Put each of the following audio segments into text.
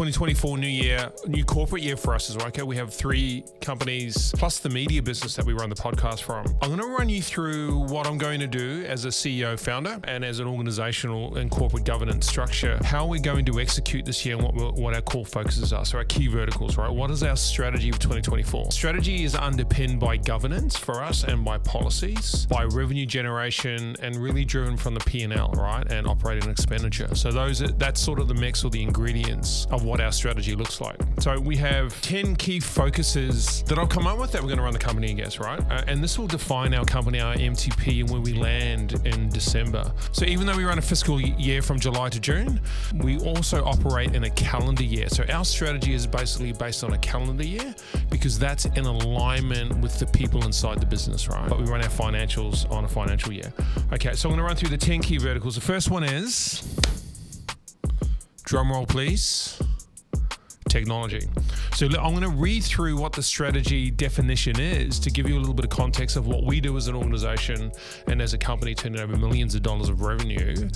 2024 new year, new corporate year for us as well. Okay, we have 3 companies plus the media business that we run the podcast from. I'm going to run you through what I'm going to do as a CEO founder and as an organizational and corporate governance structure, how we're going to execute this year and what our core focuses are. So our key verticals, right? What is our strategy for 2024? Strategy is underpinned by governance for us and by policies, by revenue generation, and really driven from the P&L, right? And operating expenditure. So that's sort of the mix or the ingredients of what our strategy looks like. So we have 10 key focuses that I've come up with that we're going to run the company against, right? And this will define our company, our MTP, and where we land in December. So even though we run a fiscal year from July to June, we also operate in a calendar year. So our strategy is basically based on a calendar year because that's in alignment with the people inside the business, right? But we run our financials on a financial year. Okay, so I'm going to run through the 10 key verticals. The first one is, drum roll please, technology. So I'm going to read through what the strategy definition is to give you a little bit of context of what we do as an organization and as a company turning over millions of dollars of revenue,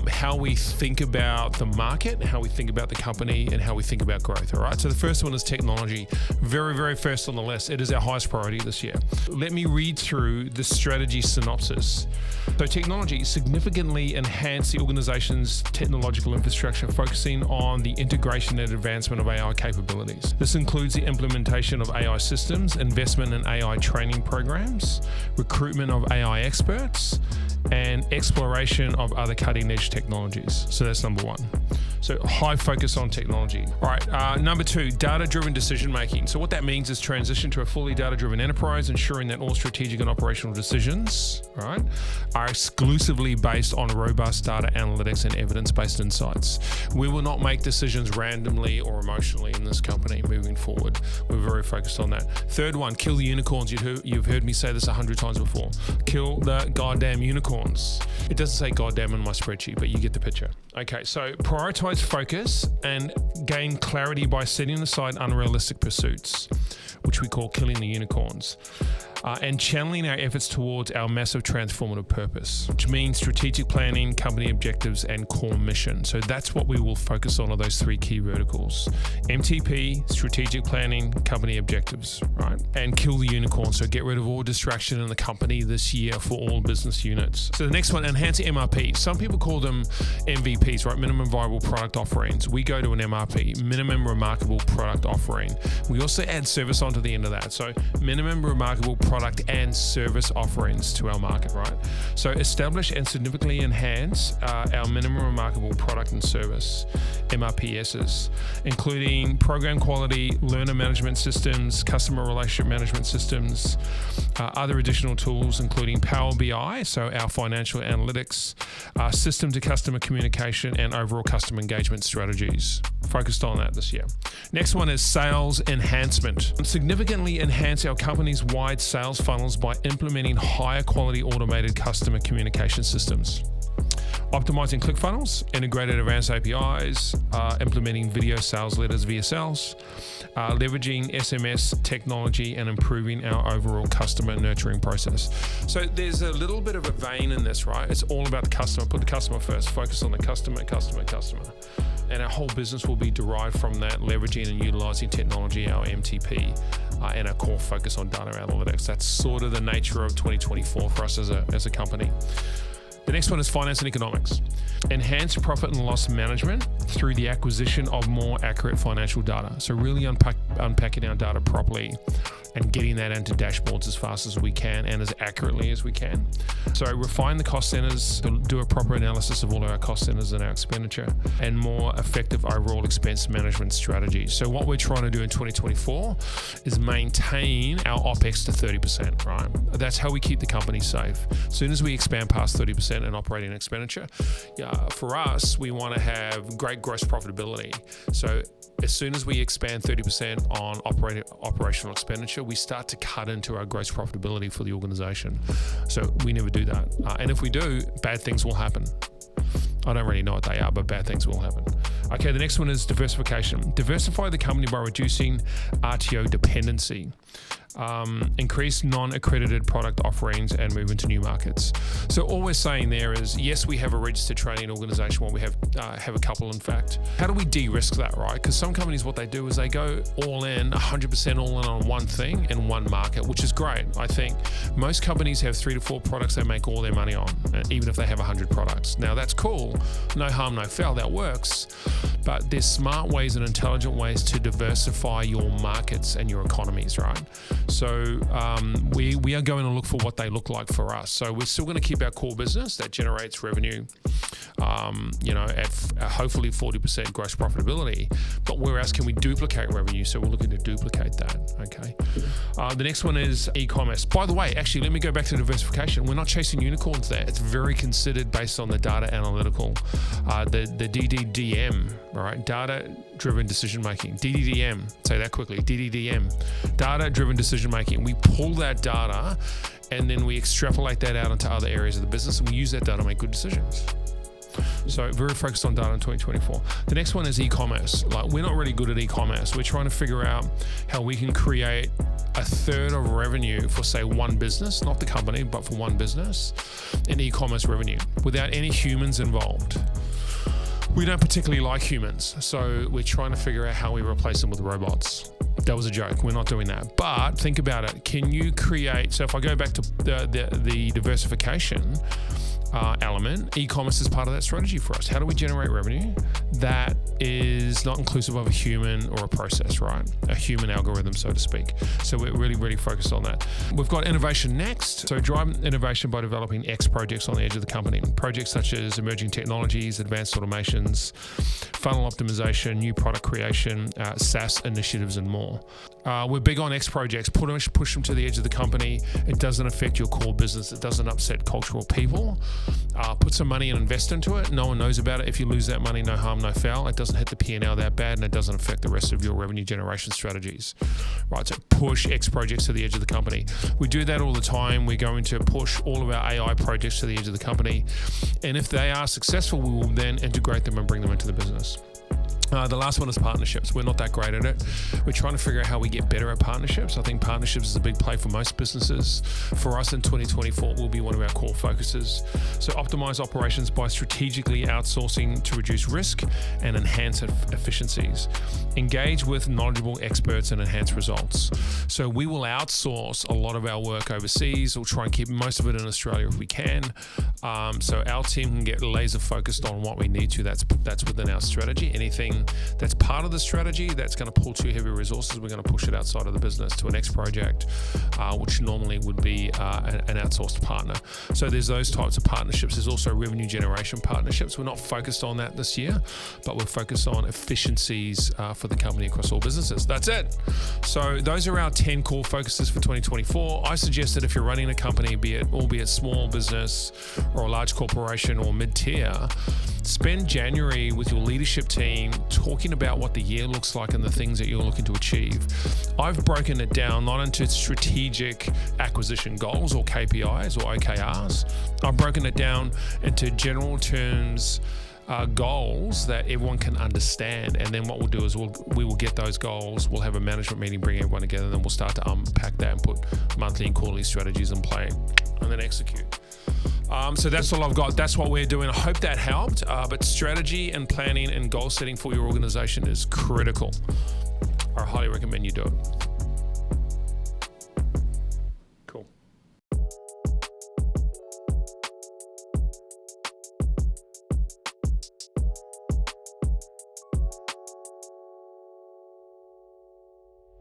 how we think about the market, how we think about the company, and how we think about growth. All right. So the first one is technology. Very, very first on the list. It is our highest priority this year. Let me read through the strategy synopsis. So technology significantly enhance the organization's technological infrastructure, focusing on the integration and advancement of AI capabilities. This includes the implementation of AI systems, investment in AI training programs, recruitment of AI experts, and exploration of other cutting-edge technologies. So that's number one. So high focus on technology. All right, number 2, data-driven decision-making. So what that means is transition to a fully data-driven enterprise, ensuring that all strategic and operational decisions, right, are exclusively based on robust data analytics and evidence-based insights. We will not make decisions randomly or emotionally in this company moving forward. We're very focused on that. Third one, kill the unicorns. You've heard me say this 100 times before. Kill the goddamn unicorns. It doesn't say goddamn in my spreadsheet, but you get the picture. Okay, so prioritize focus and gain clarity by setting aside unrealistic pursuits, which we call killing the unicorns, and channeling our efforts towards our massive transformative purpose, which means strategic planning, company objectives, and core mission. So that's what we will focus on, are those 3 key verticals: MTP, strategic planning, company objectives, right? And kill the unicorn. So get rid of all distraction in the company this year for all business units. So the next one, enhance MRP. Some people call them MVPs, right? Minimum viable product offerings. We go to an MRP, minimum remarkable product offering. We also add service onto the end of that. So minimum remarkable product and service offerings to our market, right? So establish and significantly enhance our minimum remarkable product and service, MRPSs, including program quality, learner management systems, customer relationship management systems, other additional tools, including Power BI, so our financial analytics, system to customer communication, and overall customer engagement strategies. Focused on that this year. Next one is sales enhancement. Significantly enhance our company's wide sales funnels by implementing higher quality automated customer communication systems. Optimizing ClickFunnels, integrated advanced APIs, implementing video sales letters via sales, leveraging SMS technology, and improving our overall customer nurturing process. So there's a little bit of a vein in this, right? It's all about the customer. Put the customer first. Focus on the customer. And our whole business will be derived from that, leveraging and utilizing technology, our MTP, and our core focus on data analytics. That's sort of the nature of 2024 for us as a company. The next one is finance and economics. Enhance profit and loss management through the acquisition of more accurate financial data. So really unpacking our data properly and getting that into dashboards as fast as we can and as accurately as we can. So refine the cost centers, do a proper analysis of all of our cost centers and our expenditure, and more effective overall expense management strategies. So what we're trying to do in 2024 is maintain our OPEX to 30%, right? That's how we keep the company safe. As soon as we expand past 30% in operating expenditure, for us, we want to have great gross profitability. So as soon as we expand 30% on operational expenditure, we start to cut into our gross profitability for the organization. So we never do that. And if we do, bad things will happen. I don't really know what they are, but bad things will happen. Okay, the next one is diversification. Diversify the company by reducing RTO dependency. increase non-accredited product offerings, and move into new markets. So all we're saying there is, yes, we have a registered training organization. Well, we have a couple, in fact. How do we de-risk that, right? Because some companies, what they do is they go all in, 100% all in on one thing in one market, which is great. I think most companies have 3 to 4 products they make all their money on, even if they have 100 products. Now that's cool. No harm, no foul. That works. But there's smart ways and intelligent ways to diversify your markets and your economies, right? So we are going to look for what they look like for us. So we're still going to keep our core business that generates revenue, at hopefully 40% gross profitability. But where else can we duplicate revenue? So we're looking to duplicate that, okay? The next one is e-commerce. By the way, actually, let me go back to diversification. We're not chasing unicorns there. It's very considered based on the data analytical, the DDDM, all right? Data-driven decision-making. DDDM, say that quickly, DDDM, data-driven decision-making. We pull that data and then we extrapolate that out into other areas of the business, and we use that data to make good decisions. So very focused on data in 2024. The next one is e-commerce. Like, we're not really good at e-commerce. We're trying to figure out how we can create a third of revenue for, say, one business, not the company, but for one business, in e-commerce revenue without any humans involved. We don't particularly like humans, so we're trying to figure out how we replace them with robots. That was a joke. We're not doing that. But think about it. Can you create, so if I go back to the diversification element, e-commerce is part of that strategy for us. How do we generate revenue that is not inclusive of a human or a process, right? A human algorithm, so to speak. So we're really, really focused on that. We've got innovation next. So drive innovation by developing X projects on the edge of the company. Projects such as emerging technologies, advanced automations, funnel optimization, new product creation, SaaS initiatives, and more. We're big on X projects. Push them to the edge of the company. It doesn't affect your core business. It doesn't upset cultural people. Put some money and invest into it. No one knows about it. If you lose that money, no harm, no foul. It doesn't hit the P&L that bad, and it doesn't affect the rest of your revenue generation strategies. Right, so push X projects to the edge of the company. We do that all the time. We're going to push all of our AI projects to the edge of the company. And if they are successful, we will then integrate them and bring them into the business. The last one is partnerships. We're not that great at it. We're trying to figure out how we get better at partnerships. I think partnerships is a big play for most businesses. For us in 2024, will be one of our core focuses. So optimize operations by strategically outsourcing to reduce risk and enhance efficiencies. Engage with knowledgeable experts and enhance results. So we will outsource a lot of our work overseas. We'll try and keep most of it in Australia if we can. So our team can get laser focused on what we need to. That's within our strategy. Anything that's part of the strategy that's going to pull too heavy resources, we're going to push it outside of the business to a next project, which normally would be an outsourced partner. So there's those types of partnerships. There's also revenue generation partnerships. We're not focused on that this year, but we're focused on efficiencies for the company across all businesses. That's it. So those are our 10 core focuses for 2024. I suggest that if you're running a company, albeit small business or a large corporation or mid-tier, spend January with your leadership team talking about what the year looks like and the things that you're looking to achieve. I've broken it down not into strategic acquisition goals or KPIs or OKRs. I've broken it down into general terms, goals that everyone can understand. And then what we'll do is we will get those goals. We'll have a management meeting, bring everyone together, and then we'll start to unpack that and put monthly and quarterly strategies in play and then execute. So that's all I've got. That's what we're doing. I hope that helped. But strategy and planning and goal setting for your organization is critical. I highly recommend you do it.